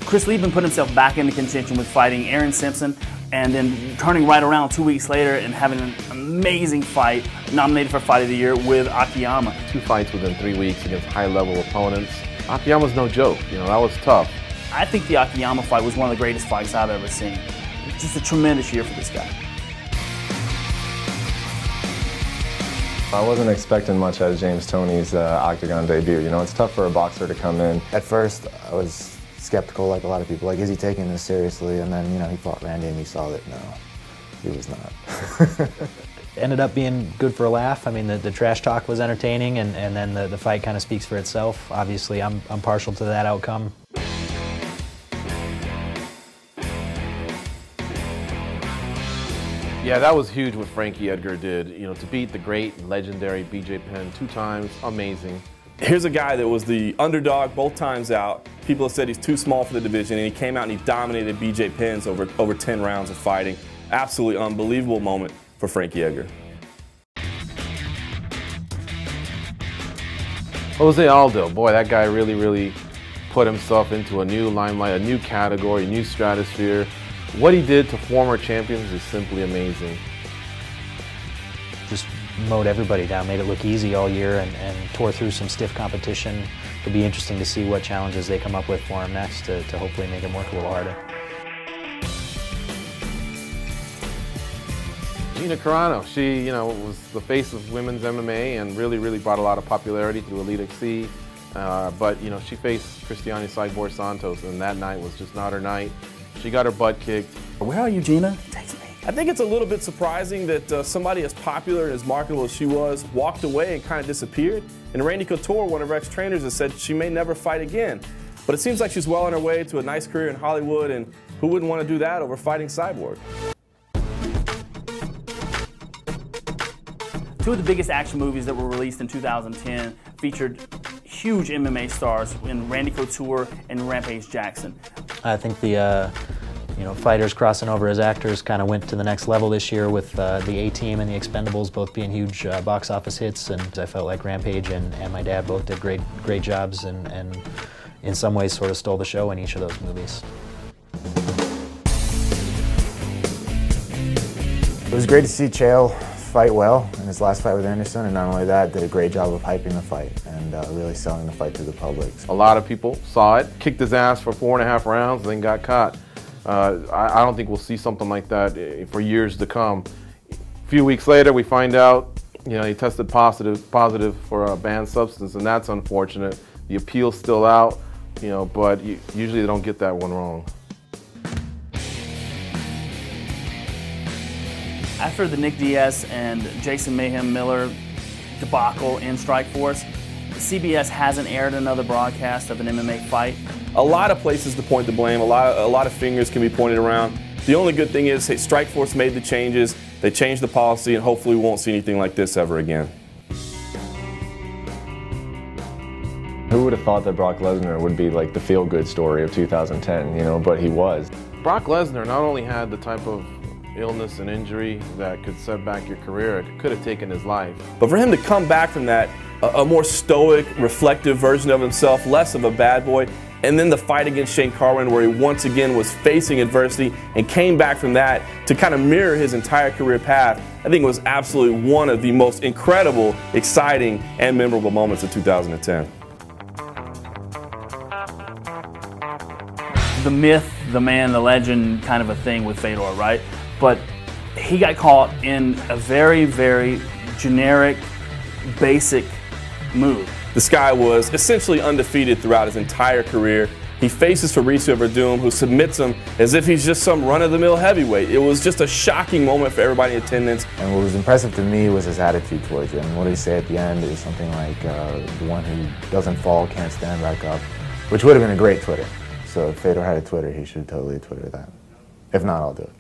Chris Lieben put himself back into contention with fighting Aaron Simpson and then turning right around 2 weeks later and having an amazing fight, nominated for Fight of the Year with Akiyama. 2 fights within 3 weeks against high-level opponents. Akiyama's no joke, you know, that was tough. I think the Akiyama fight was one of the greatest fights I've ever seen. Just a tremendous year for this guy. I wasn't expecting much out of James Toney's octagon debut. You know, it's tough for a boxer to come in. At first, I was skeptical, like a lot of people. Like, is he taking this seriously? And then, you know, he fought Randy and he saw that no, he was not. Ended up being good for a laugh. I mean, the trash talk was entertaining, and then the fight kind of speaks for itself. Obviously, I'm partial to that outcome. Yeah, that was huge what Frankie Edgar did. You know, to beat the great and legendary BJ Penn 2 times, amazing. Here's a guy that was the underdog both times out. People have said he's too small for the division, and he came out and he dominated BJ Penn's over 10 rounds of fighting. Absolutely unbelievable moment for Frankie Edgar. Jose Aldo, boy, that guy really put himself into a new limelight, a new category, a new stratosphere. What he did to former champions is simply amazing. Just mowed everybody down, made it look easy all year, and tore through some stiff competition. It'll be interesting to see what challenges they come up with for him next to hopefully make him work a little harder. Gina Carano, she, you know, was the face of women's MMA and really brought a lot of popularity through Elite XC. But, you know, she faced Cristiane Cyborg Santos, and that night was just not her night. She got her butt kicked. Where are you, Gina? Text me. I think it's a little bit surprising that somebody as popular and as marketable as she was walked away and kind of disappeared. And Randy Couture, one of her ex-trainers, has said she may never fight again. But it seems like she's well on her way to a nice career in Hollywood, and who wouldn't want to do that over fighting Cyborg? Two of the biggest action movies that were released in 2010 featured huge MMA stars in Randy Couture and Rampage Jackson. I think the fighters crossing over as actors kind of went to the next level this year with the A-Team and the Expendables both being huge box office hits, and I felt like Rampage and my dad both did great jobs, and in some ways sort of stole the show in each of those movies. It was great to see Chael fight well in his last fight with Anderson, and not only that, did a great job of hyping the fight and really selling the fight to the public. A lot of people saw it, kicked his ass for 4.5 rounds, and then got caught. I don't think we'll see something like that for years to come. A few weeks later, we find out, you know, he tested positive for a banned substance, and that's unfortunate. The appeal's still out, you know, but usually they don't get that one wrong. After the Nick Diaz and Jason Mayhem Miller debacle in Strikeforce, CBS hasn't aired another broadcast of an MMA fight. A lot of places to point the blame, a lot of fingers can be pointed around. The only good thing is, hey, Strikeforce made the changes, they changed the policy, and hopefully we won't see anything like this ever again. Who would have thought that Brock Lesnar would be like the feel-good story of 2010, you know, but he was. Brock Lesnar not only had the type of illness and injury that could set back your career, it could have taken his life. But for him to come back from that, a more stoic, reflective version of himself, less of a bad boy, and then the fight against Shane Carwin where he once again was facing adversity and came back from that to kind of mirror his entire career path, I think it was absolutely one of the most incredible, exciting, and memorable moments of 2010. The myth, the man, the legend kind of a thing with Fedor, right? But he got caught in a very generic, basic move. This guy was essentially undefeated throughout his entire career. He faces Fabricio Verdum, who submits him as if he's just some run-of-the-mill heavyweight. It was just a shocking moment for everybody in attendance. And what was impressive to me was his attitude towards it. And what did he say at the end? It was something like, the one who doesn't fall can't stand back up, which would have been a great Twitter. So if Fedor had a Twitter, he should totally Twitter that. If not, I'll do it.